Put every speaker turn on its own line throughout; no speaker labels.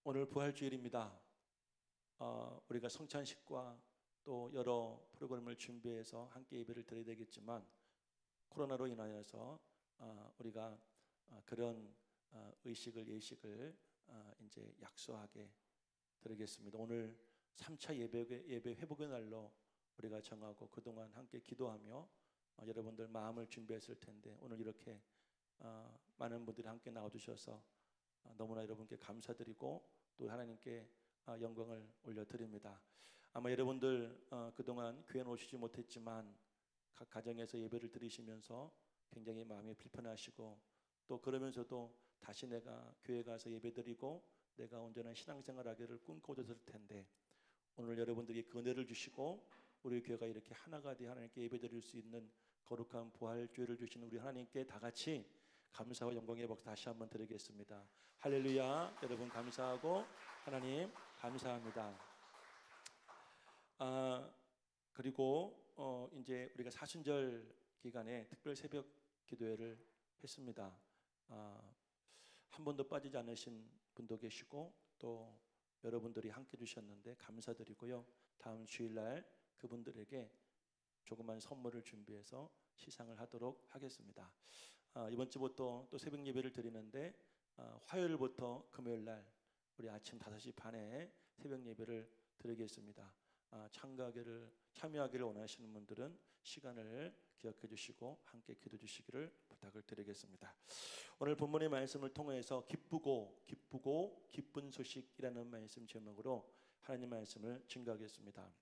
오늘 부활주일입니다. 우리가 성찬식과 또 여러 프로그램을 준비해서 함께 예배를 드려야 되겠지만 코로나로 인하여서 우리가 그런 의식을 예식을 이제 약소하게 드리겠습니다. 오늘 3차 예배 회복의 날로 우리가 정하고 그동안 함께 기도하며 여러분들 마음을 준비했을 텐데 오늘 이렇게 많은 분들이 함께 나와주셔서 너무나 여러분께 감사드리고 또 하나님께 영광을 올려드립니다. 아마 여러분들 그동안 교회는 오시지 못했지만 각 가정에서 예배를 드리시면서 굉장히 마음이 불편하시고 또 그러면서도 다시 내가 교회 가서 예배 드리고 내가 온전한 신앙생활 하기를 꿈꿔졌을 텐데 오늘 여러분들이 그 은혜를 주시고 우리 교회가 이렇게 하나가 되어 하나님께 예배 드릴 수 있는 거룩한 부활주일을 주시는 우리 하나님께 다 같이 감사와 영광의 박수 다시 한번 드리겠습니다. 할렐루야. 여러분 감사하고 하나님 감사합니다. 그리고 이제 우리가 사순절 기간에 특별 새벽 기도회를 했습니다. 한 번도 빠지지 않으신 분도 계시고 또 여러분들이 함께 주셨는데 감사드리고요. 다음 주일날 그분들에게 조그만 선물을 준비해서 시상을 하도록 하겠습니다. 이번 주부터 또 새벽 예배를 드리는데 화요일부터 금요일날 우리 아침 5시 반에 새벽 예배를 드리겠습니다. 참여하기를 원하시는 분들은 시간을 기억해 주시고 함께 기도해 주시기를 부탁을 드리겠습니다. 오늘 본문의 말씀을 통해서 기쁘고 기쁜 소식이라는 말씀 제목으로 하나님 말씀을 증거하겠습니다.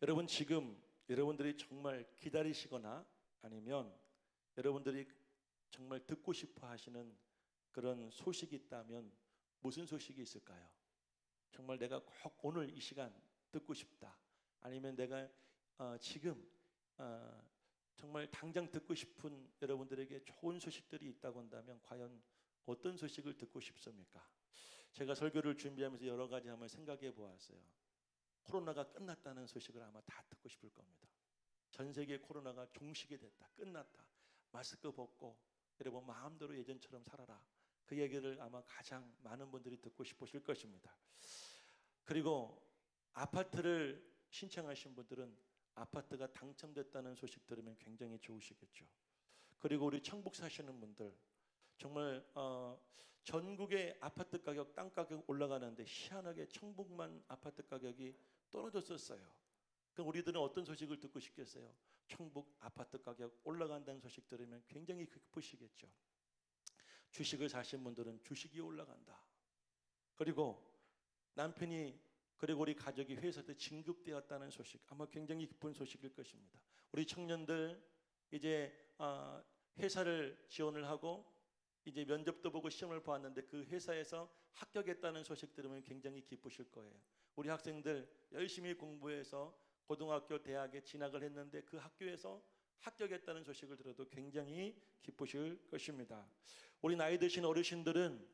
여러분 지금 여러분들이 정말 기다리시거나 아니면 여러분들이 정말 듣고 싶어 하시는 그런 소식이 있다면 무슨 소식이 있을까요? 정말 내가 꼭 오늘 이 시간 듣고 싶다. 아니면 내가 지금 정말 당장 듣고 싶은 여러분들에게 좋은 소식들이 있다고 한다면 과연 어떤 소식을 듣고 싶습니까? 제가 설교를 준비하면서 여러 가지 한번 생각해 보았어요. 코로나가 끝났다는 소식을 아마 다 듣고 싶을 겁니다. 전 세계 코로나가 종식이 됐다. 끝났다. 마스크 벗고 여러분 마음대로 예전처럼 살아라. 그 얘기를 아마 가장 많은 분들이 듣고 싶으실 것입니다. 그리고 아파트를 신청하신 분들은 아파트가 당첨됐다는 소식 들으면 굉장히 좋으시겠죠. 그리고 우리 천국 사시는 분들 정말 전국의 아파트 가격, 땅 가격 올라가는데 희한하게 천국만 아파트 가격이 떨어졌었어요. 그럼 우리들은 어떤 소식을 듣고 싶겠어요? 천국 아파트 가격 올라간다는 소식 들으면 굉장히 기쁘시겠죠. 주식을 사신 분들은 주식이 올라간다. 그리고 남편이 그리고 우리 가족이 회사에 진급되었다는 소식 아마 굉장히 기쁜 소식일 것입니다. 우리 청년들 이제 회사를 지원을 하고 이제 면접도 보고 시험을 보았는데 그 회사에서 합격했다는 소식 들으면 굉장히 기쁘실 거예요. 우리 학생들 열심히 공부해서 고등학교, 대학에 진학을 했는데 그 학교에서 합격했다는 소식을 들어도 굉장히 기쁘실 것입니다. 우리 나이 드신 어르신들은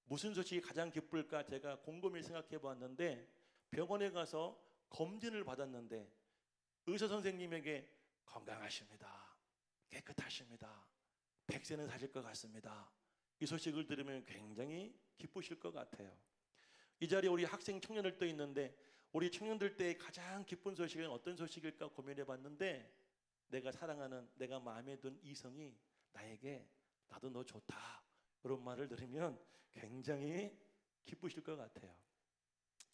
무슨 소식이 가장 기쁠까 제가 곰곰이 생각해 보았는데 병원에 가서 검진을 받았는데 의사 선생님에게 건강하십니다. 깨끗하십니다. 100세는 사실 것 같습니다. 이 소식을 들으면 굉장히 기쁘실 것 같아요. 이 자리에 우리 학생 청년들 또 있는데 우리 청년들 때의 가장 기쁜 소식은 어떤 소식일까 고민해 봤는데 내가 사랑하는 내가 마음에 든 이성이 나에게 나도 너 좋다 그런 말을 들으면 굉장히 기쁘실 것 같아요.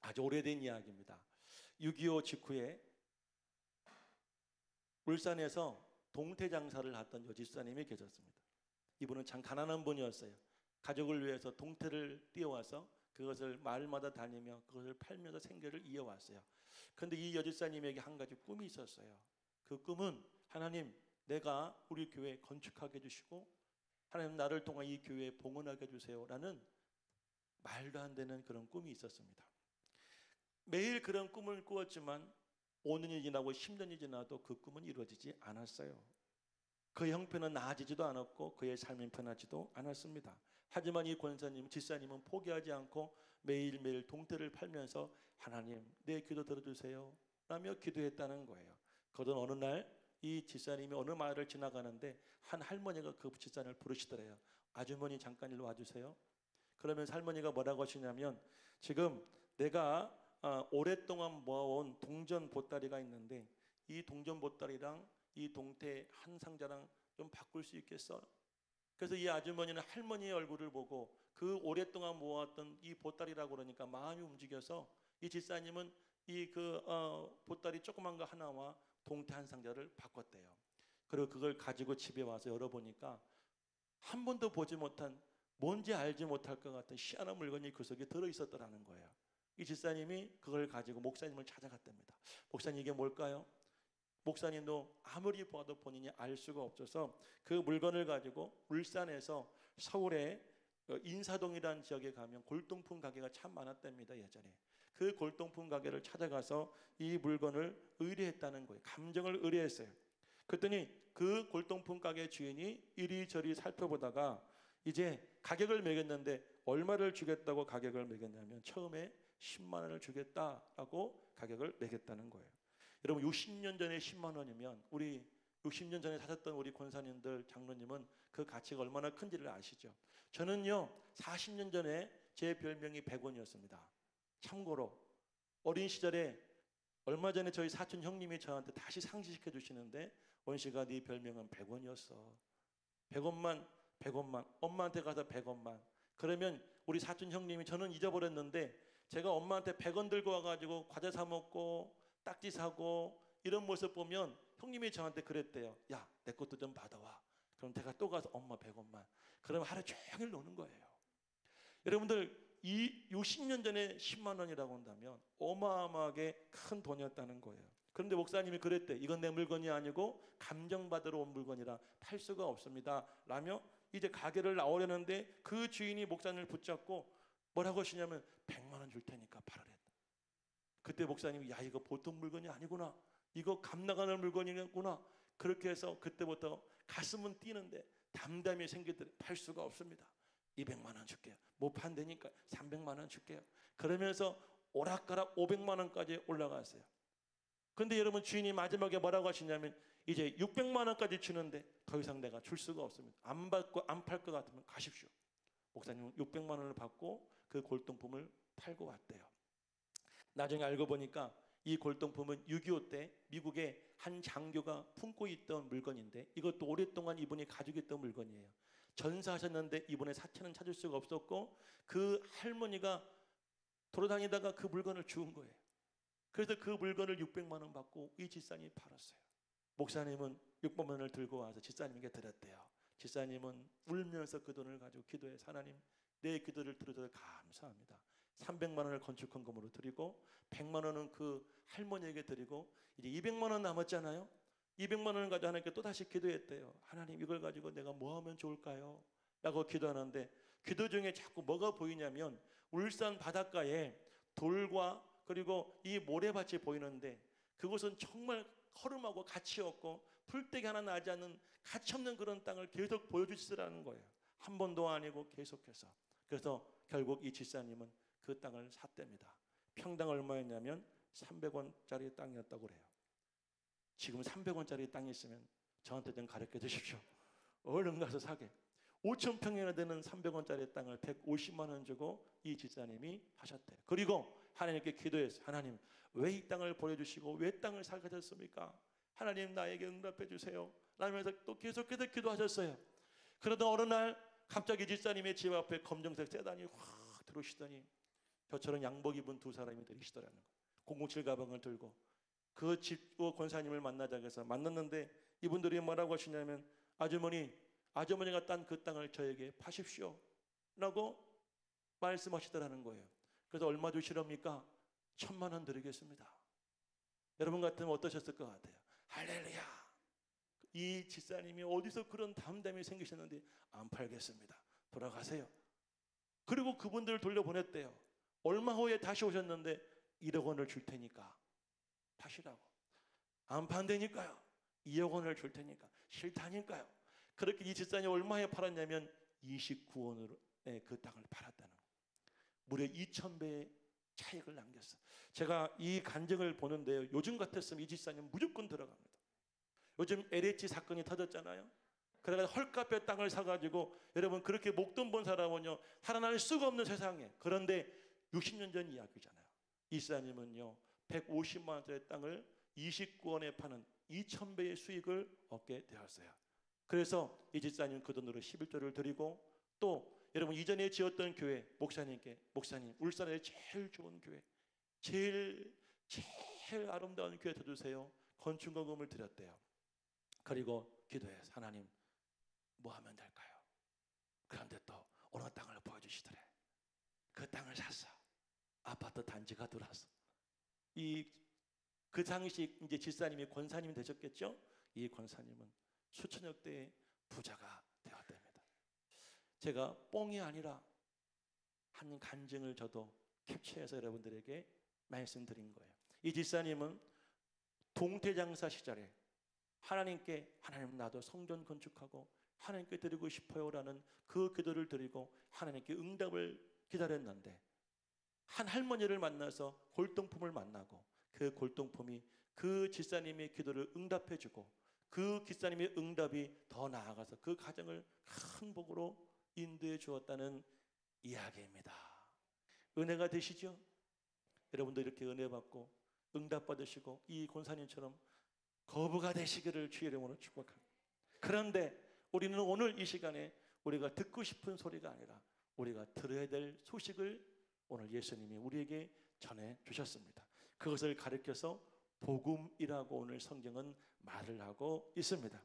아주 오래된 이야기입니다. 6.25 직후에 울산에서 동태 장사를 하던 여집사님이 계셨습니다. 이분은 참 가난한 분이었어요. 가족을 위해서 동태를 띄워와서 그것을 마을마다 다니며 그것을 팔면서 생계를 이어왔어요. 그런데 이 여집사님에게 한 가지 꿈이 있었어요. 그 꿈은 하나님 내가 우리 교회 건축하게 해주시고 하나님 나를 통한 이 교회에 봉헌하게 해주세요 라는 말도 안 되는 그런 꿈이 있었습니다. 매일 그런 꿈을 꾸었지만 5년이 지나고 10년이 지나도 그 꿈은 이루어지지 않았어요. 그의 형편은 나아지지도 않았고 그의 삶은 편하지도 않았습니다. 하지만 이 권사님, 집사님은 포기하지 않고 매일매일 동태를 팔면서 하나님 내 기도 들어주세요 라며 기도했다는 거예요. 그러던 어느 날 이 집사님이 어느 마을을 지나가는데 한 할머니가 그 집사님을 부르시더래요. 아주머니 잠깐 일로 와주세요. 그러면 할머니가 뭐라고 하시냐면 지금 내가 오랫동안 모아온 동전 보따리가 있는데 이 동전 보따리랑 이 동태 한 상자랑 좀 바꿀 수 있겠어? 그래서 이 아주머니는 할머니의 얼굴을 보고 그 오랫동안 모았던 이 보따리라고 그러니까 마음이 움직여서 이 집사님은 이 보따리 조그만 거 하나와 동태 한 상자를 바꿨대요. 그리고 그걸 가지고 집에 와서 열어보니까 한 번도 보지 못한, 뭔지 알지 못할 것 같은 희한한 물건이 그 속에 들어있었더라는 거예요. 이 집사님이 그걸 가지고 목사님을 찾아갔답니다. 목사님, 이게 뭘까요? 목사님도 아무리 봐도 본인이 알 수가 없어서 그 물건을 가지고 울산에서 서울의 인사동이라는 지역에 가면 골동품 가게가 참 많았답니다. 예전에 그 골동품 가게를 찾아가서 이 물건을 의뢰했다는 거예요. 감정을 의뢰했어요. 그랬더니 그 골동품 가게 주인이 이리저리 살펴보다가 이제 가격을 매겼는데 얼마를 주겠다고 가격을 매겼냐면 처음에 10만 원을 주겠다라고 가격을 매겼다는 거예요. 여러분 60년 전에 10만 원이면 우리 60년 전에 사셨던 우리 권사님들, 장로님은 그 가치가 얼마나 큰지를 아시죠? 저는요 40년 전에 제 별명이 100원이었습니다. 참고로 어린 시절에 얼마 전에 저희 사촌 형님이 저한테 다시 상기시켜 주시는데, 원식아 네 별명은 100원이었어. 100원만 엄마한테 가서 100원만. 그러면 우리 사촌 형님이, 저는 잊어버렸는데 제가 엄마한테 100원 들고 와가지고 과자 사 먹고 딱지 사고 이런 모습 보면 형님이 저한테 그랬대요. 야, 내 것도 좀 받아와. 그럼 제가 또 가서 엄마 100원만. 그럼 하루 종일 노는 거예요. 여러분들 이 60년 전에 10만 원이라고 한다면 어마어마하게 큰 돈이었다는 거예요. 그런데 목사님이 그랬대. 이건 내 물건이 아니고 감정받으러 온 물건이라 팔 수가 없습니다 라며 이제 가게를 나오려는데 그 주인이 목사님을 붙잡고 뭐라고 하시냐면 100만 원 줄 테니까 팔아라. 그때 목사님이 야, 이거 보통 물건이 아니구나, 이거 감 나가는 물건이구나. 그렇게 해서 그때부터 가슴은 뛰는데 담담이 생기더래. 팔 수가 없습니다. 200만 원 줄게요. 못 판다니까 300만 원 줄게요. 그러면서 오락가락 500만 원까지 올라갔어요. 근데 여러분 주인이 마지막에 뭐라고 하시냐면 이제 600만 원까지 주는데 더 이상 내가 줄 수가 없습니다. 안 받고 안 팔 것 같으면 가십시오. 목사님은 600만 원을 받고 그 골동품을 팔고 왔대요. 나중에 알고 보니까 이 골동품은 6.25 때 미국의 한 장교가 품고 있던 물건인데 이것도 오랫동안 이분이 가지고 있던 물건이에요. 전사하셨는데 이분의 사체는 찾을 수가 없었고 그 할머니가 돌아다니다가 그 물건을 주운 거예요. 그래서 그 물건을 600만 원 받고 이 집사님이 팔았어요. 목사님은 600만 원을 들고 와서 집사님에게 드렸대요. 집사님은 울면서 그 돈을 가지고 기도해서 하나님, 내 기도를 들어줘서 감사합니다. 300만 원을 건축헌금으로 드리고 100만 원은 그 할머니에게 드리고 이제 200만 원 남았잖아요. 200만 원을 가지고 하나님께 또다시 기도했대요. 하나님, 이걸 가지고 내가 뭐 하면 좋을까요? 라고 기도하는데 기도 중에 자꾸 뭐가 보이냐면 울산 바닷가에 돌과 그리고 이 모래밭이 보이는데 그곳은 정말 허름하고 가치 없고 풀떼기 하나 나지 않는 가치 없는 그런 땅을 계속 보여주시라는 거예요. 한 번도 아니고 계속해서. 그래서 결국 이 집사님은 그 땅을 샀답니다. 평당 얼마였냐면 300원짜리 땅이었다고 그래요. 지금 300원짜리 땅이 있으면 저한테 좀 가르쳐 주십시오. 얼른 가서 사게. 5,000평이나 되는 300원짜리 땅을 150만 원 주고 이 집사님이 하셨대요. 그리고 하나님께 기도했어요. 하나님, 왜 이 땅을 보여주시고 왜 땅을 사게 하셨습니까? 하나님, 나에게 응답해 주세요 라면서 또 계속해서 기도하셨어요. 그러다 어느 날 갑자기 집사님의 집 앞에 검정색 세단이 확 들어오시더니 저처럼 양복 입은 두 사람이 들이시더라는 거예요. 007 가방을 들고 그 집 권사님을 만나자 해서 만났는데 이분들이 뭐라고 하시냐면 아주머니가 딴 그 땅을 저에게 파십시오 라고 말씀하시더라는 거예요. 그래서 얼마 주시렵니까? 1,000만 원 드리겠습니다. 여러분 같으면 어떠셨을 것 같아요? 할렐루야. 이 집사님이 어디서 그런 담담이 생기셨는데 안 팔겠습니다. 돌아가세요. 그리고 그분들을 돌려보냈대요. 얼마 후에 다시 오셨는데 1억 원을 줄 테니까 파시라고. 안 판다니까요. 2억 원을 줄 테니까. 싫다니까요. 그렇게 이 집사님이 얼마에 팔았냐면 29원으로 그 땅을 팔았다는 거예요. 무려 2,000배의 차익을 남겼어요. 제가 이 간증을 보는데요, 요즘 같았으면 이 집사님 무조건 들어갑니다. 요즘 LH 사건이 터졌잖아요. 그러다 헐값에 땅을 사가지고 여러분 그렇게 목돈 번 사람은요 살아날 수가 없는 세상에. 그런데 60년 전 이야기잖아요. 이 집사님은요 150만 원짜리 땅을 29원에 파는 2000배의 수익을 얻게 되었어요. 그래서 이 집사님 그 돈으로 11조를 드리고, 또 여러분 이전에 지었던 교회 목사님께, 목사님 울산에 제일 좋은 교회, 제일 아름다운 교회 쳐주세요. 건축원금을 드렸대요. 그리고 기도해서 하나님 뭐 하면 될까요? 그런데 또 어느 땅을 보여주시더래. 그 땅을 샀어. 아파트 단지가 들어왔어. 그 당시 이제 집사님이 권사님이 되셨겠죠? 이 권사님은 수천억 대의 부자가 되었답니다. 제가 뽕이 아니라 한 간증을 저도 캡처해서 여러분들에게 말씀드린 거예요. 이 집사님은 동태장사 시절에 하나님께, 하나님 나도 성전 건축하고 하나님께 드리고 싶어요라는 그 기도를 드리고 하나님께 응답을 기다렸는데, 한 할머니를 만나서 골동품을 만나고 그 골동품이 그 집사님의 기도를 응답해주고 그 집사님의 응답이 더 나아가서 그 가정을 큰 복으로 인도해 주었다는 이야기입니다. 은혜가 되시죠? 여러분도 이렇게 은혜 받고 응답 받으시고 이 권사님처럼 거부가 되시기를 주의 이름으로 축복합니다. 그런데 우리는 오늘 이 시간에 우리가 듣고 싶은 소리가 아니라 우리가 들어야 될 소식을 오늘 예수님이 우리에게 전해 주셨습니다. 그것을 가르쳐서 복음이라고 오늘 성경은 말을 하고 있습니다.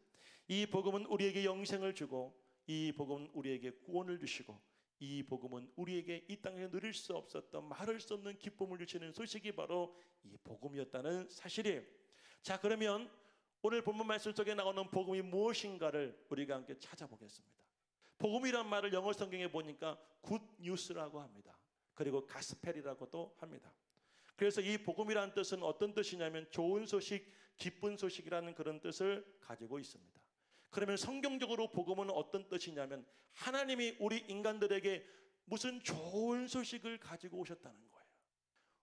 이 복음은 우리에게 영생을 주고, 이 복음은 우리에게 구원을 주시고, 이 복음은 우리에게 이 땅에 누릴 수 없었던 말할 수 없는 기쁨을 주시는 소식이 바로 이 복음이었다는 사실이에요. 자, 그러면 오늘 본문 말씀 속에 나오는 복음이 무엇인가를 우리가 함께 찾아보겠습니다. 복음이란 말을 영어 성경에 보니까 굿뉴스라고 합니다. 그리고 가스펠이라고도 합니다. 그래서 이 복음이라는 뜻은 어떤 뜻이냐면 좋은 소식, 기쁜 소식이라는 그런 뜻을 가지고 있습니다. 그러면 성경적으로 복음은 어떤 뜻이냐면 하나님이 우리 인간들에게 무슨 좋은 소식을 가지고 오셨다는 거예요.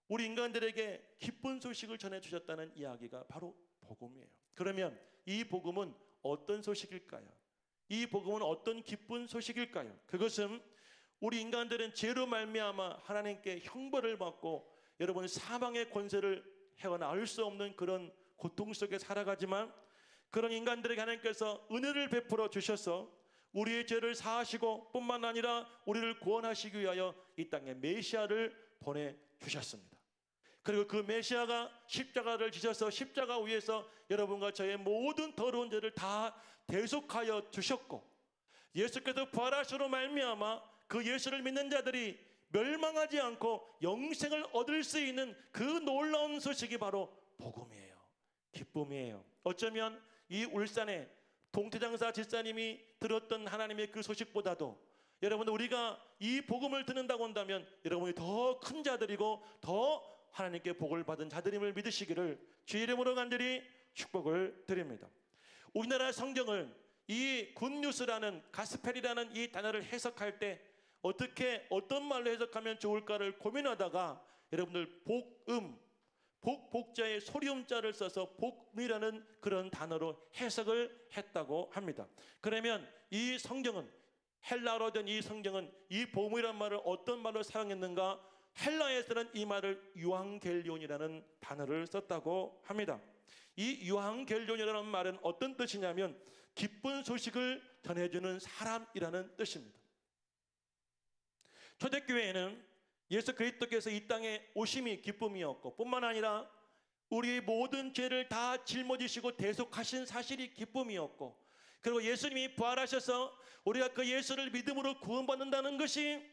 우리 인간들에게 기쁜 소식을 전해주셨다는 이야기가 바로 복음이에요. 그러면 이 복음은 어떤 소식일까요? 이 복음은 어떤 기쁜 소식일까요? 그것은 우리 인간들은 죄로 말미암아 하나님께 형벌을 받고 여러분 사망의 권세를 헤어나올 수 없는 그런 고통 속에 살아가지만, 그런 인간들에게 하나님께서 은혜를 베풀어 주셔서 우리의 죄를 사하시고 뿐만 아니라 우리를 구원하시기 위하여 이 땅에 메시아를 보내주셨습니다. 그리고 그 메시아가 십자가를 지셔서 십자가 위에서 여러분과 저의 모든 더러운 죄를 다 대속하여 주셨고, 예수께서 부활하심으로 말미암아 그 예수를 믿는 자들이 멸망하지 않고 영생을 얻을 수 있는 그 놀라운 소식이 바로 복음이에요. 기쁨이에요. 어쩌면 이 울산의 동태장사 집사님이 들었던 하나님의 그 소식보다도 여러분 우리가 이 복음을 듣는다고 한다면 여러분이 더 큰 자들이고 더 하나님께 복을 받은 자들임을 믿으시기를 주의 이름으로 간절히 축복을 드립니다. 우리나라 성경을 이 굿뉴스라는 가스펠이라는 이 단어를 해석할 때 어떻게 어떤 말로 해석하면 좋을까를 고민하다가 여러분들 복음, 복자의 소리음자를 써서 복음이라는 그런 단어로 해석을 했다고 합니다. 그러면 이 성경은 헬라어로 된 이 성경은 이 복음이라는 말을 어떤 말로 사용했는가? 헬라에서는 이 말을 유앙겔리온이라는 단어를 썼다고 합니다. 이 유앙겔리온이라는 말은 어떤 뜻이냐면 기쁜 소식을 전해주는 사람이라는 뜻입니다. 초대교회에는 예수 그리스도께서 이 땅에 오심이 기쁨이었고 뿐만 아니라 우리의 모든 죄를 다 짊어지시고 대속하신 사실이 기쁨이었고, 그리고 예수님이 부활하셔서 우리가 그 예수를 믿음으로 구원받는다는 것이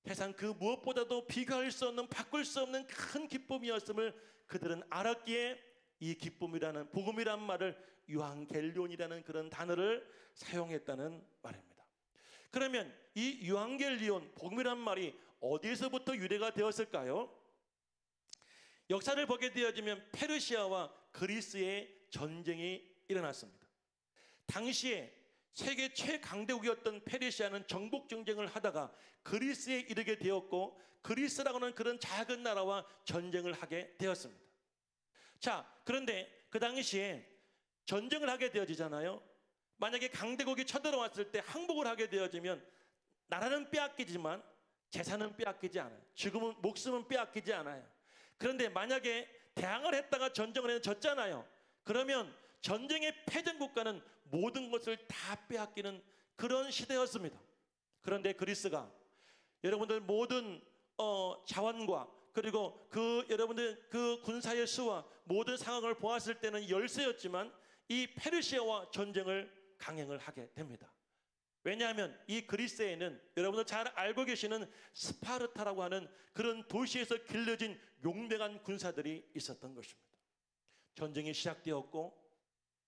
세상 그 무엇보다도 비교할 수 없는 바꿀 수 없는 큰 기쁨이었음을 그들은 알았기에 이 기쁨이라는 복음이라는 말을 유앙겔리온이라는 그런 단어를 사용했다는 말입니다. 그러면 이 유앙겔리온 복음이라는 말이 어디에서부터 유래가 되었을까요? 역사를 보게 되어지면 페르시아와 그리스의 전쟁이 일어났습니다. 당시에 세계 최강대국이었던 페르시아는 정복 전쟁을 하다가 그리스에 이르게 되었고, 그리스라고 하는 그런 작은 나라와 전쟁을 하게 되었습니다. 자, 그런데 그 당시에 전쟁을 하게 되어지잖아요. 만약에 강대국이 쳐들어왔을 때 항복을 하게 되어지면 나라는 빼앗기지만 재산은 빼앗기지 않아요. 죽음은, 목숨은 빼앗기지 않아요. 그런데 만약에 대항을 했다가 전쟁을 해서 졌잖아요. 그러면 전쟁의 패전 국가는 모든 것을 다 빼앗기는 그런 시대였습니다. 그런데 그리스가 여러분들 모든 자원과 그리고 여러분들 그 군사의 수와 모든 상황을 보았을 때는 열세였지만 이 페르시아와 전쟁을 강행을 하게 됩니다. 왜냐하면 이 그리스에는 여러분들 잘 알고 계시는 스파르타라고 하는 그런 도시에서 길러진 용맹한 군사들이 있었던 것입니다. 전쟁이 시작되었고,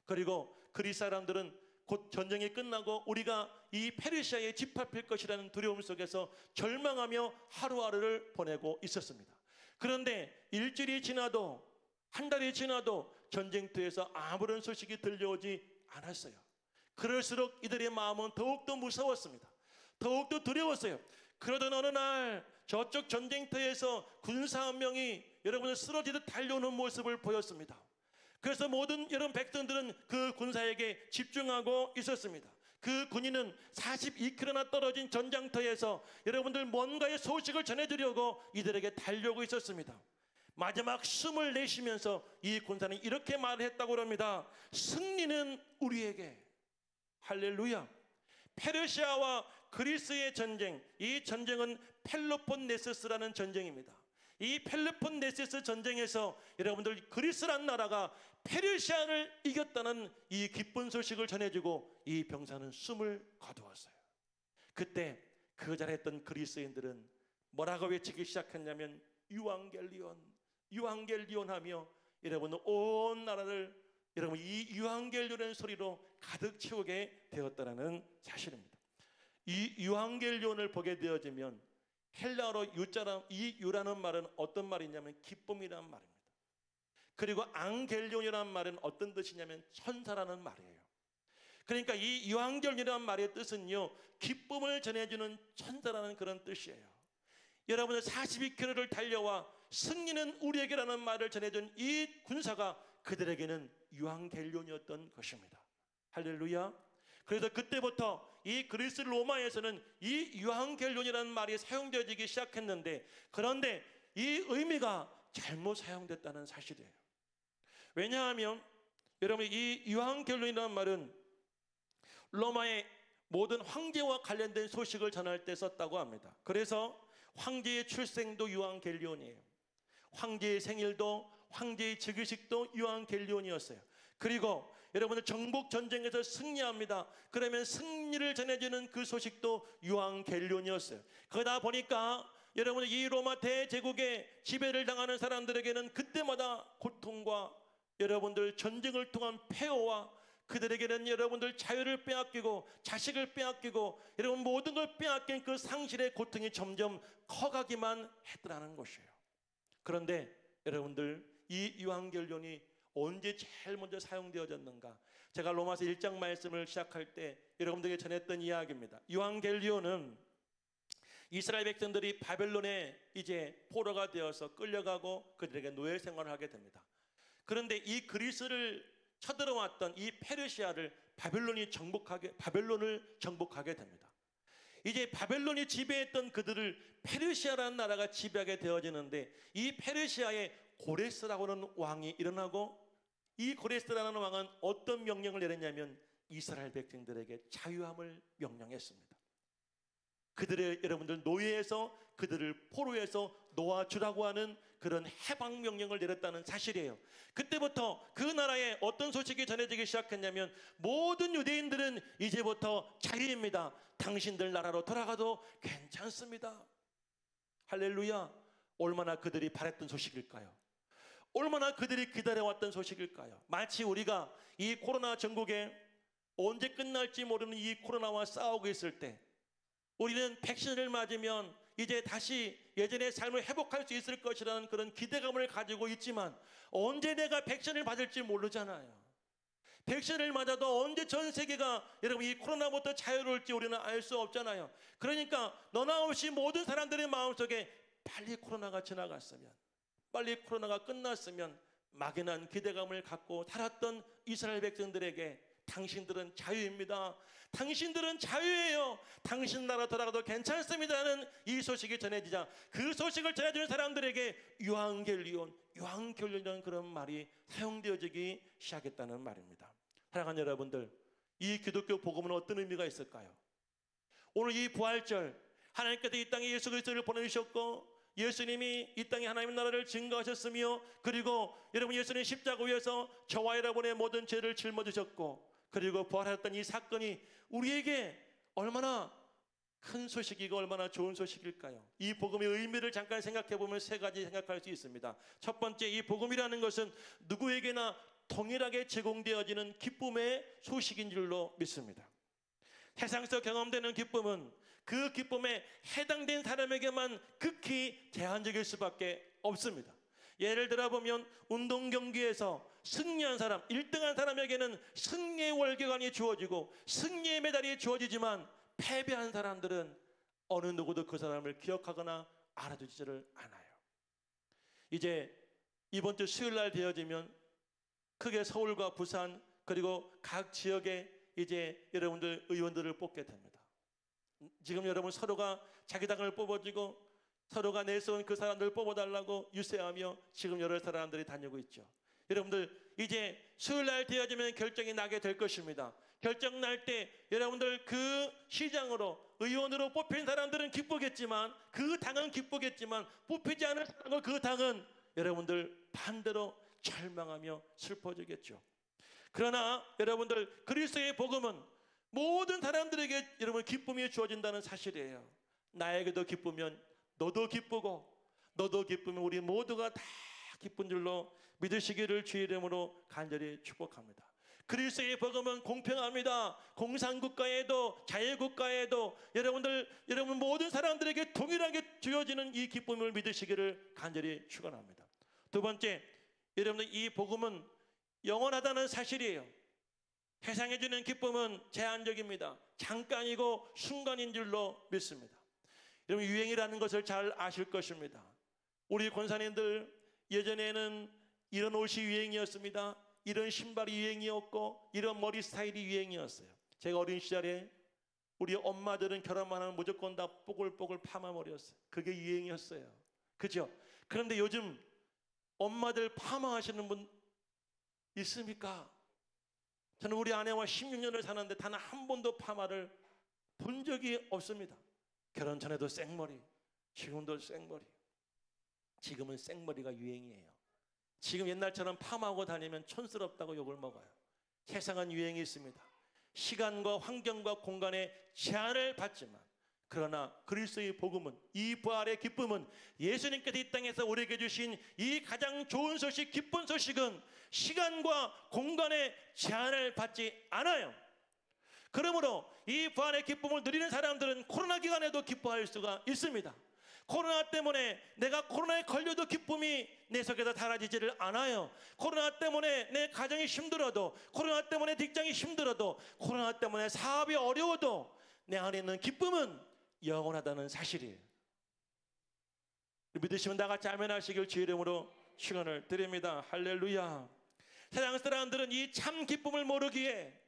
그리고 그리스 사람들은 곧 전쟁이 끝나고 우리가 이 페르시아에 짓밟힐 것이라는 두려움 속에서 절망하며 하루하루를 보내고 있었습니다. 그런데 일주일이 지나도, 한 달이 지나도 전쟁터에서 아무런 소식이 들려오지 않았어요. 그럴수록 이들의 마음은 더욱더 무서웠습니다. 더욱더 두려웠어요. 그러던 어느 날 저쪽 전쟁터에서 군사 한 명이 여러분을 쓰러지듯 달려오는 모습을 보였습니다. 그래서 모든 여러분 백성들은 그 군사에게 집중하고 있었습니다. 그 군인은 42km나 떨어진 전장터에서 여러분들 뭔가의 소식을 전해주려고 이들에게 달려오고 있었습니다. 마지막 숨을 내쉬면서 이 군사는 이렇게 말을 했다고 합니다. 승리는 우리에게. 할렐루야. 페르시아와 그리스의 전쟁, 이 전쟁은 펠로폰네소스라는 전쟁입니다. 이 펠로폰네소스 전쟁에서 여러분들 그리스란 나라가 페르시아를 이겼다는 이 기쁜 소식을 전해주고 이 병사는 숨을 거두었어요. 그때 그 자리에 있던 그리스인들은 뭐라고 외치기 시작했냐면 유앙겔리온, 유앙겔리온 하며 여러분 온 나라를 여러분 이 유앙겔리온의 소리로 가득 채우게 되었다는 사실입니다. 이 유앙겔리온을 보게 되어지면 헬라어로 이 유라는 말은 어떤 말이냐면 기쁨이라는 말입니다. 그리고 앙겔리온이라는 말은 어떤 뜻이냐면 천사라는 말이에요. 그러니까 이 유앙겔리온이라는 말의 뜻은요, 기쁨을 전해주는 천사라는 그런 뜻이에요. 여러분들 42km를 달려와 승리는 우리에게라는 말을 전해준 이 군사가 그들에게는 유앙겔리온이었던 것입니다. 할렐루야. 그래서 그때부터 이 그리스 로마에서는 이 유앙겔리온이라는 말이 사용되어지기 시작했는데, 그런데 이 의미가 잘못 사용됐다는 사실이에요. 왜냐하면 여러분 이 유앙겔리온이라는 말은 로마의 모든 황제와 관련된 소식을 전할 때 썼다고 합니다. 그래서 황제의 출생도 유앙겔리온이에요. 황제의 생일도, 황제의 즉위식도 유앙겔리온이었어요. 그리고 여러분들 정복 전쟁에서 승리합니다. 그러면 승리를 전해주는 그 소식도 유앙겔리온이었어요. 그러다 보니까 여러분 이 로마 대제국의 지배를 당하는 사람들에게는 그때마다 고통과 여러분들 전쟁을 통한 폐허와 그들에게는 여러분들 자유를 빼앗기고 자식을 빼앗기고 여러분 모든 걸 빼앗긴 그 상실의 고통이 점점 커가기만 했더라는 것이에요. 그런데 여러분들 이 유앙겔리온이 언제 제일 먼저 사용되어졌는가? 제가 로마서 1장 말씀을 시작할 때 여러분들에게 전했던 이야기입니다. 유앙겔리온은 이스라엘 백성들이 바벨론에 이제 포로가 되어서 끌려가고 그들에게 노예 생활을 하게 됩니다. 그런데 이 그리스를 쳐들어왔던 이 페르시아를 바벨론을 정복하게 됩니다. 이제 바벨론이 지배했던 그들을 페르시아라는 나라가 지배하게 되어지는데, 이 페르시아에 고레스라고 하는 왕이 일어나고, 이 고레스라는 왕은 어떤 명령을 내렸냐면 이스라엘 백성들에게 자유함을 명령했습니다. 그들의 여러분들 노예에서 그들을 포로에서 놓아주라고 하는 그런 해방 명령을 내렸다는 사실이에요. 그때부터 그 나라에 어떤 소식이 전해지기 시작했냐면 모든 유대인들은 이제부터 자유입니다. 당신들 나라로 돌아가도 괜찮습니다. 할렐루야. 얼마나 그들이 바랬던 소식일까요? 얼마나 그들이 기다려왔던 소식일까요? 마치 우리가 이 코로나 전국에 언제 끝날지 모르는 이 코로나와 싸우고 있을 때 우리는 백신을 맞으면 이제 다시 예전의 삶을 회복할 수 있을 것이라는 그런 기대감을 가지고 있지만 언제 내가 백신을 받을지 모르잖아요. 백신을 맞아도 언제 전 세계가 여러분 이 코로나부터 자유로울지 우리는 알 수 없잖아요. 그러니까 너나 없이 모든 사람들의 마음속에 빨리 코로나가 지나갔으면, 빨리 코로나가 끝났으면 막연한 기대감을 갖고 살았던 이스라엘 백성들에게 당신들은 자유입니다. 당신들은 자유예요. 당신 나라 돌아가도 괜찮습니다는 이 소식이 전해지자 그 소식을 전해주는 사람들에게 유앙겔리온 그런 말이 사용되어지기 시작했다는 말입니다. 사랑하는 여러분들, 이 기독교 복음은 어떤 의미가 있을까요? 오늘 이 부활절, 하나님께서 이 땅에 예수 그리스도를 보내주셨고 예수님이 이 땅에 하나님의 나라를 증거하셨으며, 그리고 여러분 예수님 십자가 위에서 저와 여러분의 모든 죄를 짊어지셨고, 그리고 부활하셨던 이 사건이 우리에게 얼마나 큰 소식이고 얼마나 좋은 소식일까요? 이 복음의 의미를 잠깐 생각해 보면 세 가지 생각할 수 있습니다. 첫 번째, 이 복음이라는 것은 누구에게나 동일하게 제공되어지는 기쁨의 소식인 줄로 믿습니다. 세상에서 경험되는 기쁨은 그 기쁨에 해당된 사람에게만 극히 제한적일 수밖에 없습니다. 예를 들어 보면 운동 경기에서 승리한 사람, 1등한 사람에게는 승리의 월계관이 주어지고 승리의 메달이 주어지지만 패배한 사람들은 어느 누구도 그 사람을 기억하거나 알아주지를 않아요. 이제 이번 주 수요일 날 되어지면 크게 서울과 부산 그리고 각 지역에 이제 여러분들 의원들을 뽑게 됩니다. 지금 여러분 서로가 자기 당을 뽑아주고 서로가 내세운 그 사람들을 뽑아달라고 유세하며 지금 여러 사람들이 다니고 있죠. 여러분들 이제 수요일 날 되어지면 결정이 나게 될 것입니다. 결정 날 때 여러분들 그 시장으로 의원으로 뽑힌 사람들은 기쁘겠지만, 그 당은 기쁘겠지만 뽑히지 않은 그 당은 여러분들 반대로 절망하며 슬퍼지겠죠. 그러나 여러분들 그리스도의 복음은 모든 사람들에게 여러분 기쁨이 주어진다는 사실이에요. 나에게도 기쁘면 너도 기쁘고, 너도 기쁘면 우리 모두가 다 기쁜 줄로 믿으시기를 주의 이름으로 간절히 축복합니다. 그리스도의 복음은 공평합니다. 공산국가에도 자유국가에도 여러분 모든 사람들에게 동일하게 주어지는 이 기쁨을 믿으시기를 간절히 축원합니다. 두 번째, 여러분들 이 복음은 영원하다는 사실이에요. 세상에 주는 기쁨은 제한적입니다. 잠깐이고 순간인 줄로 믿습니다. 여러분 유행이라는 것을 잘 아실 것입니다. 우리 권사님들 예전에는 이런 옷이 유행이었습니다. 이런 신발이 유행이었고 이런 머리 스타일이 유행이었어요. 제가 어린 시절에 우리 엄마들은 결혼만 하면 무조건 다 뽀글뽀글 파마머리였어요. 그게 유행이었어요. 그죠? 그런데 요즘 엄마들 파마하시는 분 있습니까? 저는 우리 아내와 16년을 사는데 단 한 번도 파마를 본 적이 없습니다. 결혼 전에도 생머리, 지금도 생머리. 지금은 생머리가 유행이에요. 지금 옛날처럼 파마하고 다니면 촌스럽다고 욕을 먹어요. 세상은 유행이 있습니다. 시간과 환경과 공간에 제한을 받지만, 그러나 그리스도의 복음은, 이 부활의 기쁨은, 예수님께서 이 땅에서 우리에게 주신 이 가장 좋은 소식, 기쁜 소식은 시간과 공간에 제한을 받지 않아요. 그러므로 이 부활의 기쁨을 누리는 사람들은 코로나 기간에도 기뻐할 수가 있습니다. 코로나 때문에 내가 코로나에 걸려도 기쁨이 내 속에서 사라지지를 않아요. 코로나 때문에 내 가정이 힘들어도, 코로나 때문에 직장이 힘들어도, 코로나 때문에 사업이 어려워도 내 안에 있는 기쁨은 영원하다는 사실이에요. 믿으시면 다 같이 아멘 하시길 주의 이름으로 축원을 드립니다. 할렐루야. 세상 사람들은 이 참 기쁨을 모르기에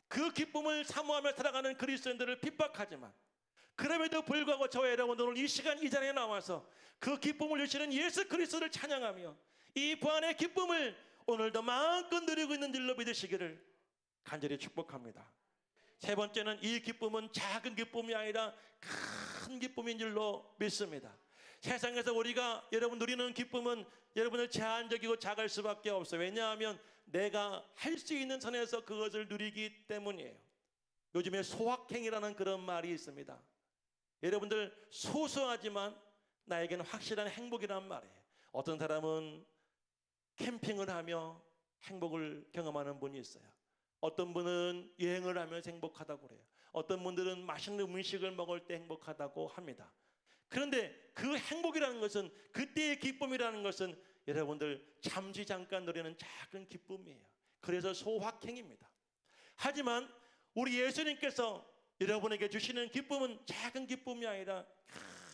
그 기쁨을 사모하며 살아가는 그리스도인들을 핍박하지만, 그럼에도 불구하고 저와 여러분들 오늘 이 시간 이 자리에 나와서 그 기쁨을 주시는 예수 그리스도를 찬양하며 이 부활의 기쁨을 오늘도 마음껏 누리고 있는 줄로 믿으시기를 간절히 축복합니다. 세 번째는 이 기쁨은 작은 기쁨이 아니라 큰 기쁨인 줄로 믿습니다. 세상에서 우리가 여러분 누리는 기쁨은 여러분을 제한적이고 작을 수밖에 없어요. 왜냐하면 내가 할 수 있는 선에서 그것을 누리기 때문이에요. 요즘에 소확행이라는 그런 말이 있습니다. 여러분들 소소하지만 나에게는 확실한 행복이란 말이에요. 어떤 사람은 캠핑을 하며 행복을 경험하는 분이 있어요. 어떤 분은 여행을 하면서 행복하다고 그래요. 어떤 분들은 맛있는 음식을 먹을 때 행복하다고 합니다. 그런데 그 행복이라는 것은, 그때의 기쁨이라는 것은 여러분들 잠시 잠깐 누리는 작은 기쁨이에요. 그래서 소확행입니다. 하지만 우리 예수님께서 여러분에게 주시는 기쁨은 작은 기쁨이 아니라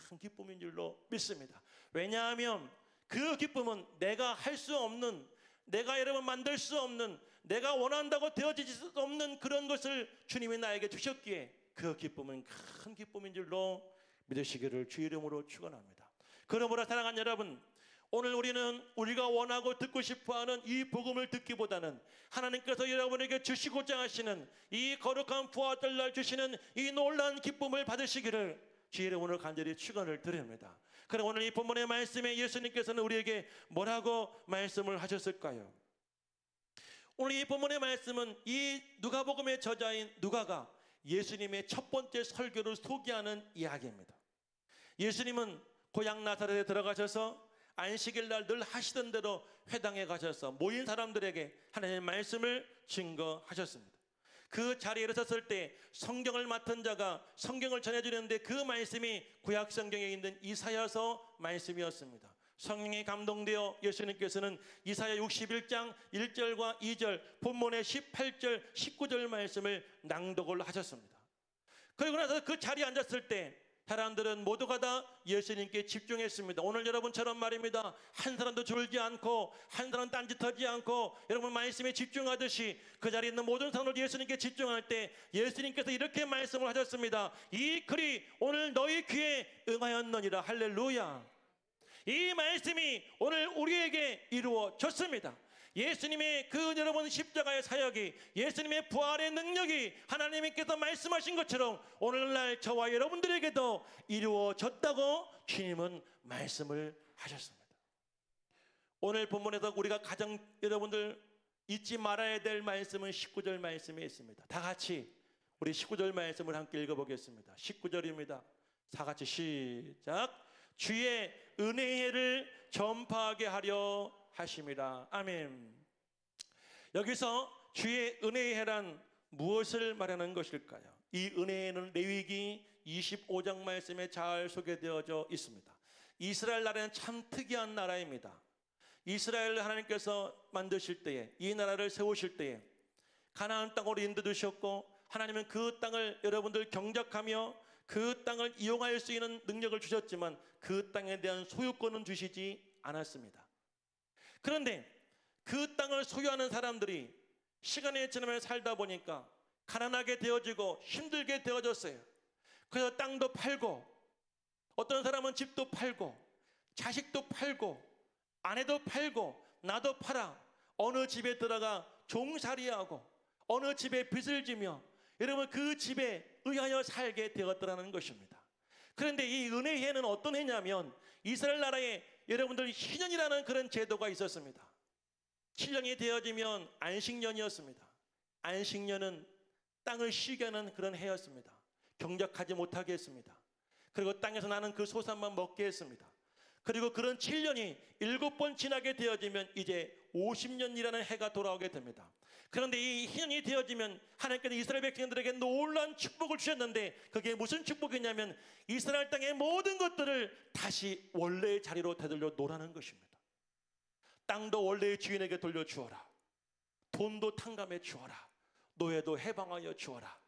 큰 기쁨인 줄로 믿습니다. 왜냐하면 그 기쁨은 내가 할 수 없는, 내가 여러분 만들 수 없는, 내가 원한다고 되어질 수 없는 그런 것을 주님이 나에게 주셨기에 그 기쁨은 큰 기쁨인 줄로 믿으시기를 주 이름으로 축원합니다. 그러므로 사랑하는 여러분, 오늘 우리는 우리가 원하고 듣고 싶어하는 이 복음을 듣기보다는 하나님께서 여러분에게 주시고자 하시는 이 거룩한 부활 날 주시는 이 놀라운 기쁨을 받으시기를 주 이름으로 간절히 축원을 드립니다. 그럼 오늘 이 본문의 말씀에 예수님께서는 우리에게 뭐라고 말씀을 하셨을까요? 오늘 이 본문의 말씀은 이 누가복음의 저자인 누가가 예수님의 첫 번째 설교를 소개하는 이야기입니다. 예수님은 고향 나사렛에 들어가셔서 안식일 날 늘 하시던 대로 회당에 가셔서 모인 사람들에게 하나님의 말씀을 증거하셨습니다. 그 자리에 섰을 때 성경을 맡은 자가 성경을 전해주는데 그 말씀이 구약 성경에 있는 이사야서 말씀이었습니다. 성령에 감동되어 예수님께서는 이사야 61장 1절과 2절, 본문의 18절, 19절 말씀을 낭독을 하셨습니다. 그리고 나서 그 자리에 앉았을 때 사람들은 모두가 다 예수님께 집중했습니다. 오늘 여러분처럼 말입니다. 한 사람도 졸지 않고 한 사람 딴짓하지 않고 여러분 말씀에 집중하듯이 그 자리에 있는 모든 사람들 예수님께 집중할 때 예수님께서 이렇게 말씀을 하셨습니다. 이 글이 오늘 너희 귀에 응하였느니라. 할렐루야. 이 말씀이 오늘 우리에게 이루어졌습니다. 예수님의 그 여러분 십자가의 사역이, 예수님의 부활의 능력이 하나님께서 말씀하신 것처럼 오늘날 저와 여러분들에게도 이루어졌다고 주님은 말씀을 하셨습니다. 오늘 본문에서 우리가 가장 여러분들 잊지 말아야 될 말씀은 19절 말씀에 있습니다. 다 같이 우리 19절 말씀을 함께 읽어보겠습니다. 19절입니다. 다 같이 시작. 주의 은혜를 전파하게 하려 하심이라. 아멘. 여기서 주의 은혜의 해란 무엇을 말하는 것일까요? 이 은혜에는 레위기 25장 말씀에 잘 소개되어져 있습니다. 이스라엘 나라는 참 특이한 나라입니다. 이스라엘 하나님께서 만드실 때에, 이 나라를 세우실 때에 가나안 땅으로 인도주셨고 하나님은 그 땅을 여러분들 경작하며 그 땅을 이용할 수 있는 능력을 주셨지만 그 땅에 대한 소유권은 주시지 않았습니다. 그런데 그 땅을 소유하는 사람들이 시간이 지나며 살다 보니까 가난하게 되어지고 힘들게 되어졌어요. 그래서 땅도 팔고, 어떤 사람은 집도 팔고, 자식도 팔고, 아내도 팔고, 나도 팔아 어느 집에 들어가 종살이하고 어느 집에 빚을 지며 여러분 그 집에 의하여 살게 되었더라는 것입니다. 그런데 이 은혜의 해는 어떤 해냐면 이스라엘 나라에 여러분들 희년이라는 그런 제도가 있었습니다. 7년이 되어지면 안식년이었습니다. 안식년은 땅을 쉬게 하는 그런 해였습니다. 경작하지 못하게 했습니다. 그리고 땅에서 나는 그 소산만 먹게 했습니다. 그리고 그런 7년이 7번 지나게 되어지면 이제 50년이라는 해가 돌아오게 됩니다. 그런데 이 희년이 되어지면 하나님께서 이스라엘 백성들에게 놀라운 축복을 주셨는데 그게 무슨 축복이냐면 이스라엘 땅의 모든 것들을 다시 원래의 자리로 되돌려 놓으라는 것입니다. 땅도 원래의 주인에게 돌려주어라. 돈도 탕감해 주어라. 노예도 해방하여 주어라.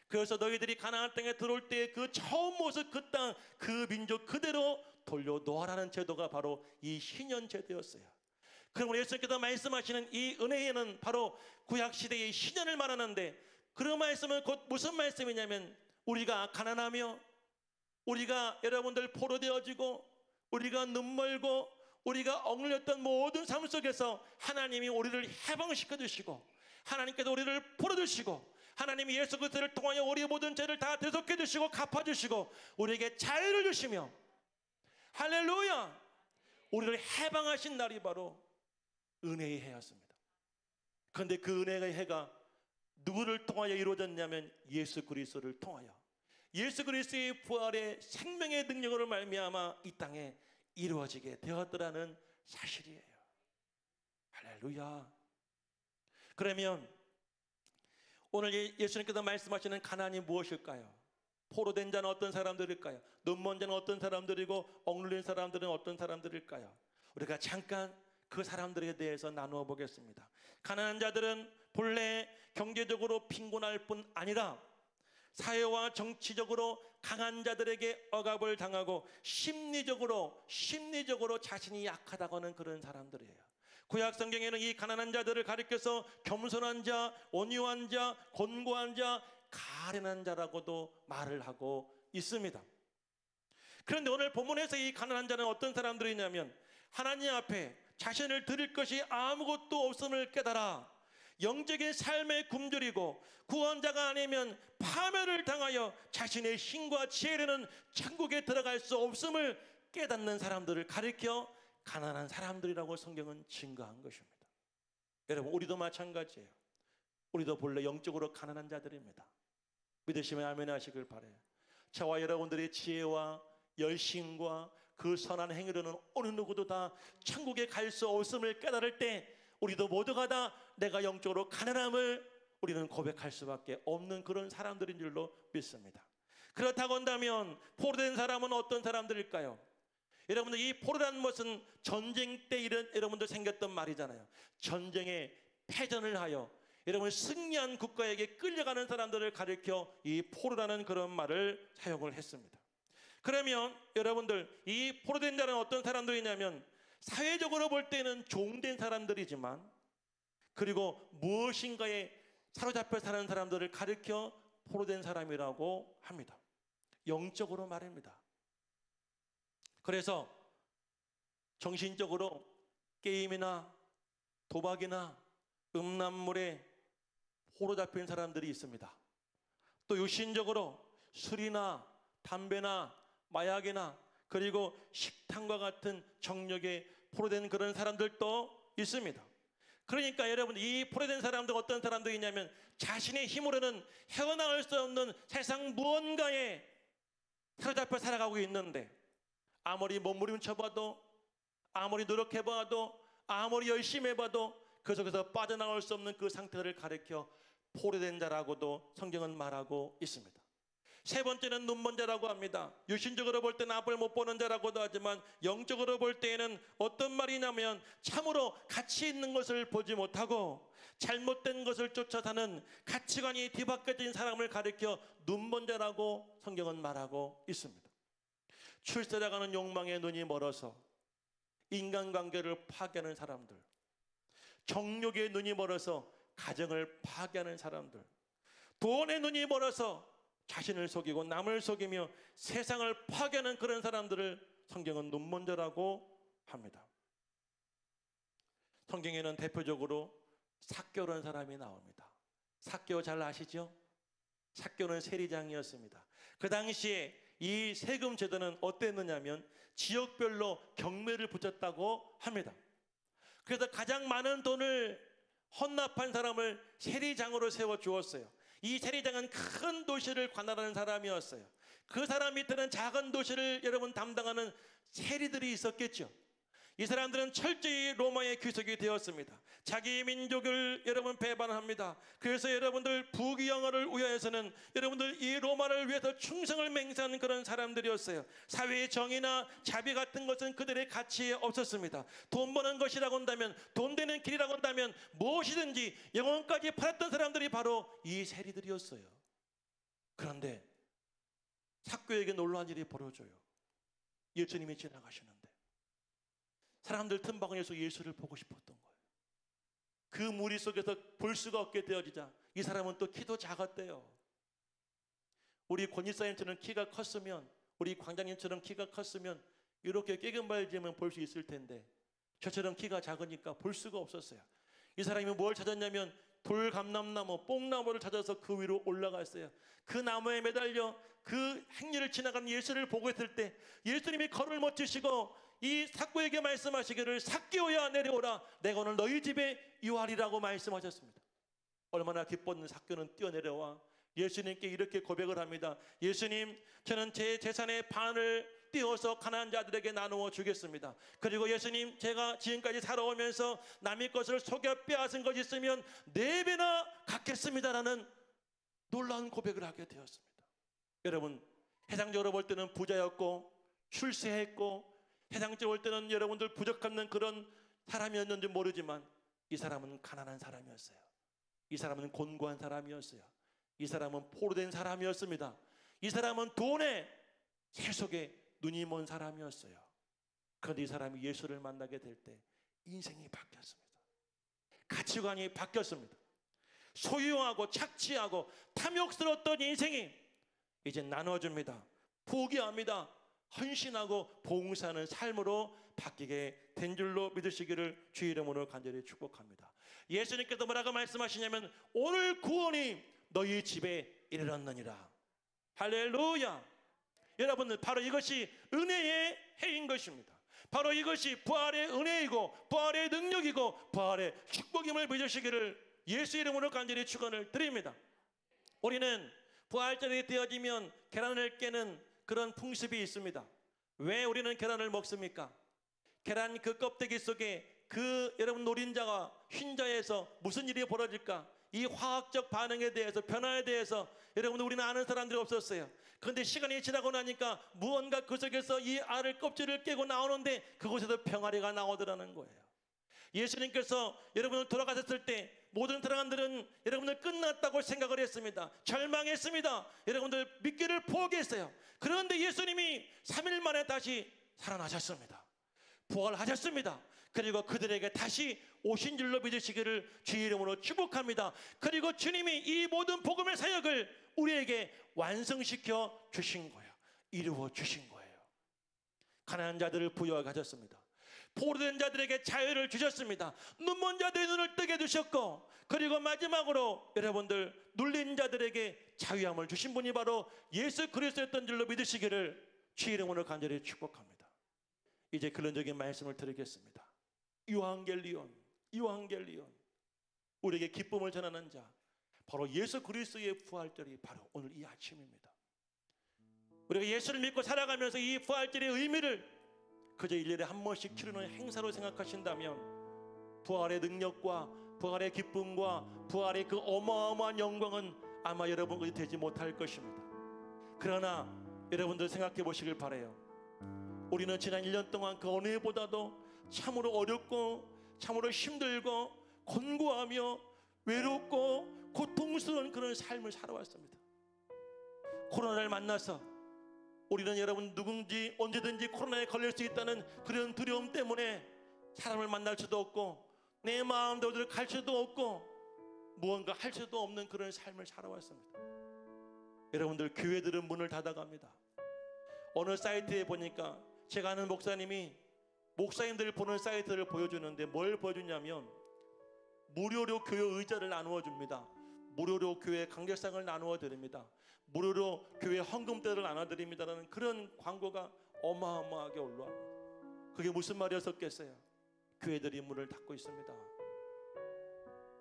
그래서 너희들이 가나안 땅에 들어올 때 그 처음 모습 그 땅, 그 민족 그대로 돌려놓으라는 제도가 바로 이 희년 제도였어요. 그럼 예수님께서 말씀하시는 이 은혜에는 바로 구약시대의 희년을 말하는데 그 말씀은 곧 무슨 말씀이냐면 우리가 가난하며 우리가 여러분들 포로되어지고 우리가 눈멀고 우리가 억눌렸던 모든 삶 속에서 하나님이 우리를 해방시켜 주시고 하나님께서 우리를 풀어주시고 하나님이 예수 그리스도를 통하여 우리의 모든 죄를 다 대속해 주시고 갚아주시고 우리에게 자유를 주시며 할렐루야, 우리를 해방하신 날이 바로 은혜의 해였습니다. 그런데 그 은혜의 해가 누구를 통하여 이루어졌냐면 예수 그리스도를 통하여 예수 그리스도의 부활의 생명의 능력으로 말미암아 이 땅에 이루어지게 되었더라는 사실이에요. 할렐루야. 그러면 오늘 예수님께서 말씀하시는 가난이 무엇일까요? 포로된 자는 어떤 사람들일까요? 눈먼 자는 어떤 사람들이고 억눌린 사람들은 어떤 사람들일까요? 우리가 잠깐 그 사람들에 대해서 나누어 보겠습니다. 가난한 자들은 본래 경제적으로 빈곤할 뿐 아니라 사회와 정치적으로 강한 자들에게 억압을 당하고 심리적으로 자신이 약하다고 하는 그런 사람들이에요. 구약 성경에는 이 가난한 자들을 가리켜서 겸손한 자, 온유한 자, 곤고한 자, 가련한 자라고도 말을 하고 있습니다. 그런데 오늘 본문에서 이 가난한 자는 어떤 사람들이냐면 하나님 앞에 자신을 드릴 것이 아무것도 없음을 깨달아 영적인 삶에 굶주리고 구원자가 아니면 파멸을 당하여 자신의 힘과 지혜로는 천국에 들어갈 수 없음을 깨닫는 사람들을 가리켜 가난한 사람들이라고 성경은 증거한 것입니다. 여러분, 우리도 마찬가지예요. 우리도 본래 영적으로 가난한 자들입니다. 믿으시면 아멘 하시길 바라요. 저와 여러분들의 지혜와 열심과 그 선한 행위로는 어느 누구도 다 천국에 갈 수 없음을 깨달을 때 우리도 모두가 다 내가 영적으로 가난함을 우리는 고백할 수밖에 없는 그런 사람들인 줄로 믿습니다. 그렇다고 한다면 포로된 사람은 어떤 사람들일까요? 여러분들, 이 포로라는 것은 전쟁 때 이런 여러분들 생겼던 말이잖아요. 전쟁에 패전을 하여 여러분 승리한 국가에게 끌려가는 사람들을 가리켜 이 포로라는 그런 말을 사용을 했습니다. 그러면 여러분들, 이 포로된 자는 어떤 사람들이냐면 사회적으로 볼 때는 종된 사람들이지만 그리고 무엇인가에 사로잡혀 사는 사람들을 가리켜 포로된 사람이라고 합니다. 영적으로 말입니다. 그래서 정신적으로 게임이나 도박이나 음란물에 포로 잡힌 사람들이 있습니다. 또 육신적으로 술이나 담배나 마약이나 그리고 식탐과 같은 정욕에 포로된 그런 사람들도 있습니다. 그러니까 여러분, 이 포로된 사람들 어떤 사람들이냐면 자신의 힘으로는 헤어나올 수 없는 세상 무언가에 사로잡혀 살아가고 있는데 아무리 몸부림쳐봐도 아무리 노력해봐도 아무리 열심히 해봐도 그 속에서 빠져나올 수 없는 그 상태를 가리켜 포로된 자라고도 성경은 말하고 있습니다. 세 번째는 눈먼 자라고 합니다. 육신적으로 볼 때는 앞을 못 보는 자라고도 하지만 영적으로 볼 때에는 어떤 말이냐면 참으로 가치 있는 것을 보지 못하고 잘못된 것을 쫓아 사는 가치관이 뒤바뀌어진 사람을 가리켜 눈먼 자라고 성경은 말하고 있습니다. 출세라가는 욕망에 눈이 멀어서 인간관계를 파괴하는 사람들, 정욕에 눈이 멀어서 가정을 파괴하는 사람들, 돈에 눈이 멀어서 자신을 속이고 남을 속이며 세상을 파괴하는 그런 사람들을 성경은 눈먼 자라고 합니다. 성경에는 대표적으로 삭개오라는 사람이 나옵니다. 삭개오 잘 아시죠? 삭개오는 세리장이었습니다. 그 당시에 이 세금 제도는 어땠느냐면 지역별로 경매를 붙였다고 합니다. 그래서 가장 많은 돈을 헌납한 사람을 세리장으로 세워 주었어요. 이 세리장은 큰 도시를 관할하는 사람이었어요. 그 사람 밑에는 작은 도시를 여러분 담당하는 세리들이 있었겠죠. 이 사람들은 철저히 로마의 귀속이 되었습니다. 자기 민족을 여러분 배반합니다. 그래서 여러분들 부귀영화를 위하여서는 여러분들 이 로마를 위해서 충성을 맹세하는 그런 사람들이었어요. 사회의 정의나 자비 같은 것은 그들의 가치에 없었습니다. 돈 버는 것이라고 한다면, 돈 되는 길이라고 한다면 무엇이든지 영혼까지 팔았던 사람들이 바로 이 세리들이었어요. 그런데 삭개오에게 놀라운 일이 벌어져요. 예수님이 지나가시는데 사람들 틈바구니에서 예수를 보고 싶었던 거예요. 그 무리 속에서 볼 수가 없게 되어지자 이 사람은 또 키도 작았대요. 우리 권지사님처럼 키가 컸으면, 우리 광장님처럼 키가 컸으면 이렇게 깨금발지면 볼 수 있을 텐데 저처럼 키가 작으니까 볼 수가 없었어요. 이 사람이 뭘 찾았냐면 돌감람나무, 뽕나무를 찾아서 그 위로 올라갔어요. 그 나무에 매달려 그 행렬을 지나가는 예수를 보고 있을 때 예수님이 걸음을 멈추시고 이 삭개오에게 말씀하시기를 삭개오야 내려오라, 내가 오늘 너희 집에 유하리라고 말씀하셨습니다. 얼마나 기뻤는 삭개오는 뛰어내려와 예수님께 이렇게 고백을 합니다. 예수님, 저는 제 재산의 반을 띄어서 가난한 자들에게 나누어 주겠습니다. 그리고 예수님, 제가 지금까지 살아오면서 남의 것을 속여 빼앗은 것이 있으면 4배나 갚겠습니다라는 놀라운 고백을 하게 되었습니다. 여러분, 세상적으로 볼 때는 부자였고 출세했고 세상적으로 볼 때는 여러분들 부족함는 그런 사람이었는지 모르지만 이 사람은 가난한 사람이었어요. 이 사람은 곤고한 사람이었어요. 이 사람은 포로된 사람이었습니다. 이 사람은 돈에 세속에 눈이 먼 사람이었어요. 그런데 이 사람이 예수를 만나게 될 때 인생이 바뀌었습니다. 가치관이 바뀌었습니다. 소유하고 착취하고 탐욕스러웠던 인생이 이제 나눠줍니다. 포기합니다. 헌신하고 봉사하는 삶으로 바뀌게 된 줄로 믿으시기를 주의 이름으로 간절히 축복합니다. 예수님께서 뭐라고 말씀하시냐면 오늘 구원이 너희 집에 이르렀느니라. 할렐루야. 여러분들 바로 이것이 은혜의 해인 것입니다. 바로 이것이 부활의 은혜이고 부활의 능력이고 부활의 축복임을 믿으시기를 예수 이름으로 간절히 축원을 드립니다. 우리는 부활절이 되어지면 계란을 깨는 그런 풍습이 있습니다. 왜 우리는 계란을 먹습니까? 계란 그 껍데기 속에 그 여러분 노린자가 흰자에서 무슨 일이 벌어질까? 이 화학적 반응에 대해서 변화에 대해서 여러분 우리는 아는 사람들이 없었어요. 그런데 시간이 지나고 나니까 무언가 그 속에서 이 알을 껍질을 깨고 나오는데 그곳에서 병아리가 나오더라는 거예요. 예수님께서 여러분을 돌아가셨을 때 모든 사람들은 여러분들 끝났다고 생각을 했습니다. 절망했습니다. 여러분들 믿기를 포기했어요. 그런데 예수님이 3일 만에 다시 살아나셨습니다. 부활하셨습니다. 그리고 그들에게 다시 오신 줄로 믿으시기를 주의 이름으로 축복합니다. 그리고 주님이 이 모든 복음의 사역을 우리에게 완성시켜 주신 거예요. 이루어 주신 거예요. 가난한 자들을 부유하게 하셨습니다. 포로된 자들에게 자유를 주셨습니다. 눈먼 자들의 눈을 뜨게 주셨고, 그리고 마지막으로 여러분들 눌린 자들에게 자유함을 주신 분이 바로 예수 그리스도였던 줄로 믿으시기를 주의 이름으로 간절히 축복합니다. 이제 근원적인 말씀을 드리겠습니다. 유한겔리온, 우리에게 기쁨을 전하는 자, 바로 예수 그리스도의 부활절이 바로 오늘 이 아침입니다. 우리가 예수를 믿고 살아가면서 이 부활절의 의미를 그저 1년에 한 번씩 치르는 행사로 생각하신다면 부활의 능력과 부활의 기쁨과 부활의 그 어마어마한 영광은 아마 여러분들이 되지 못할 것입니다. 그러나 여러분들 생각해 보시길 바라요. 우리는 지난 1년 동안 그 어느 해보다도 참으로 어렵고 참으로 힘들고 곤고하며 외롭고 고통스러운 그런 삶을 살아왔습니다. 코로나를 만나서 우리는 여러분 누군지 언제든지 코로나에 걸릴 수 있다는 그런 두려움 때문에 사람을 만날 수도 없고 내 마음대로 갈 수도 없고 무언가 할 수도 없는 그런 삶을 살아왔습니다. 여러분들 교회들은 문을 닫아갑니다. 어느 사이트에 보니까 제가 아는 목사님이 목사님들 보는 사이트를 보여주는데 뭘 보여주냐면 무료로 교회 의자를 나누어 줍니다. 무료로 교회 강제상을 나누어 드립니다. 무료로 교회 헌금대를 나눠드립니다라는 그런 광고가 어마어마하게 올라옵니다. 그게 무슨 말이었었겠어요? 교회들이 문을 닫고 있습니다.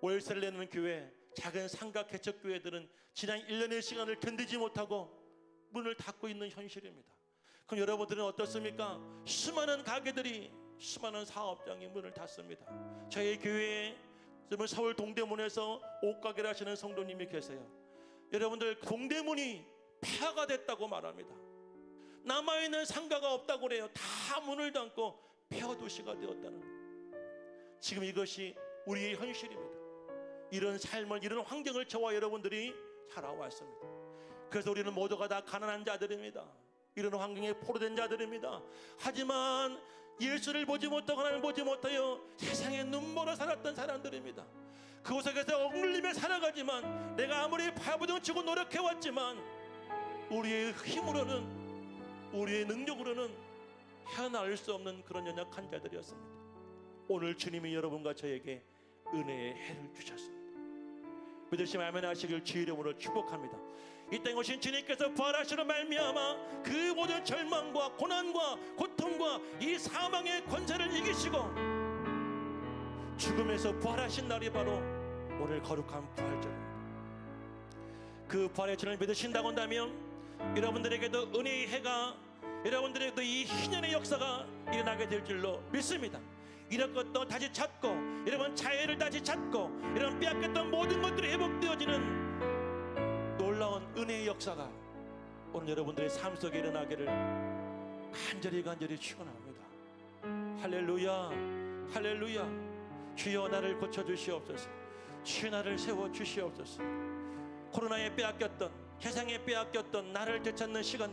월세를 내는 교회, 작은 상가 개척 교회들은 지난 1년의 시간을 견디지 못하고 문을 닫고 있는 현실입니다. 그럼 여러분들은 어떻습니까? 수많은 가게들이, 수많은 사업장이 문을 닫습니다. 저희 교회에 서울 동대문에서 옷가게를 하시는 성도님이 계세요. 여러분들 동대문이 폐허가 됐다고 말합니다. 남아있는 상가가 없다고 그래요. 다 문을 닫고 폐허 도시가 되었다는 거예요. 지금 이것이 우리의 현실입니다. 이런 삶을, 이런 환경을 저와 여러분들이 살아왔습니다. 그래서 우리는 모두가 다 가난한 자들입니다. 이런 환경에 포로된 자들입니다. 하지만 예수를 보지 못하고 하나님을 보지 못하여 세상에 눈멀어 살았던 사람들입니다. 그 속에서 억눌리며 살아가지만 내가 아무리 발버둥치고 노력해왔지만 우리의 힘으로는, 우리의 능력으로는 헤어나올 수 없는 그런 연약한 자들이었습니다. 오늘 주님이 여러분과 저에게 은혜의 해를 주셨습니다. 믿으시면 아멘 하시길 주의 이름으로 축복합니다. 이 땅에 오신 주님께서 부활하시는 말미암아 그 모든 절망과 고난과 고통과 이 사망의 권세를 이기시고 죽음에서 부활하신 날이 바로 오늘 거룩한 부활절입니다. 그 부활의 주를 믿으신다고 한다면 여러분들에게도 은혜의 해가, 여러분들에게도 이 희년의 역사가 일어나게 될 줄로 믿습니다. 이런 것도 다시 찾고, 여러분 자유를 다시 찾고, 여러분 빼앗겼던 모든 것들이 회복되어지는 놀라운 은혜의 역사가 오늘 여러분들의 삶 속에 일어나기를 간절히 축원합니다. 할렐루야, 할렐루야. 주여 나를 고쳐주시옵소서. 주여 나를 세워주시옵소서. 코로나에 빼앗겼던, 세상에 빼앗겼던 나를 되찾는 시간